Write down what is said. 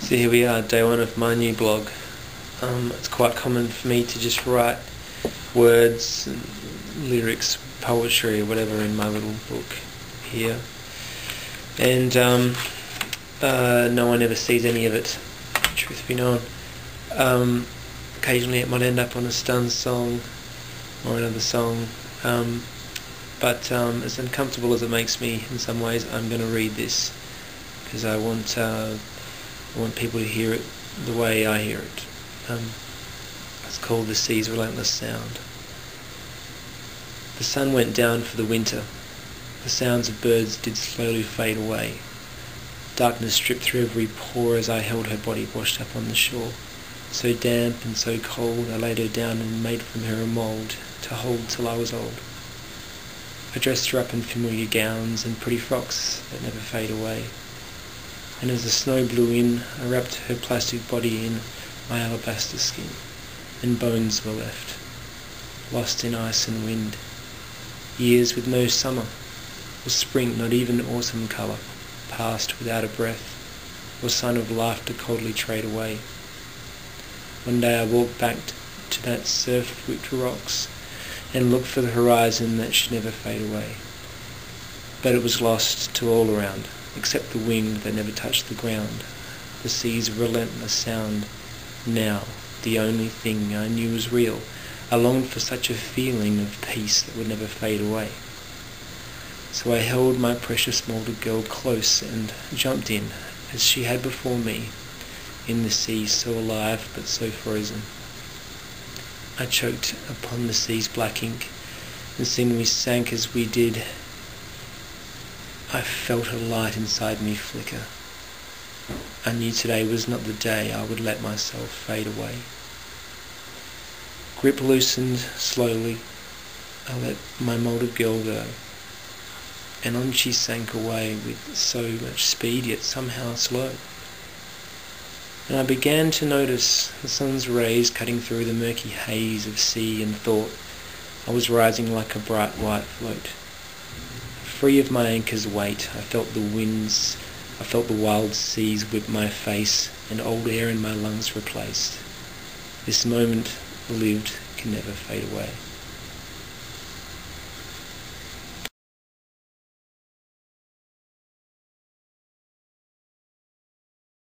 So here we are, day one of my new blog. It's quite common for me to just write words, and lyrics, poetry or whatever in my little book here. And no one ever sees any of it, truth be known. Occasionally it might end up on a Stun song or another song. But as uncomfortable as it makes me in some ways, I'm going to read this because I want people to hear it the way I hear it. It's called The Sea's Relentless Sound. The sun went down for the winter. The sounds of birds did slowly fade away. Darkness stripped through every pore as I held her body washed up on the shore. So damp and so cold, I laid her down and made from her a mould to hold till I was old. I dressed her up in familiar gowns and pretty frocks that never fade away. And as the snow blew in, I wrapped her plastic body in my alabaster skin, and bones were left, lost in ice and wind. Years with no summer, or spring, not even autumn colour, passed without a breath, or sign of life to coldly trade away. One day I walked back to that surf-whipped rocks, and looked for the horizon that should never fade away. But it was lost to all around, except the wind that never touched the ground, the sea's relentless sound. Now, the only thing I knew was real. I longed for such a feeling of peace that would never fade away. So I held my precious moulded girl close and jumped in, as she had before me, in the sea so alive but so frozen. I choked upon the sea's black ink, and soon we sank as we did. I felt a light inside me flicker. I knew today was not the day I would let myself fade away. Grip loosened slowly, I let my moulded girl go, and on she sank away with so much speed yet somehow slow. And I began to notice the sun's rays cutting through the murky haze of sea, and thought I was rising like a bright white float. Free of my anchor's weight, I felt the wild seas whip my face, and old air in my lungs replaced. This moment lived can never fade away.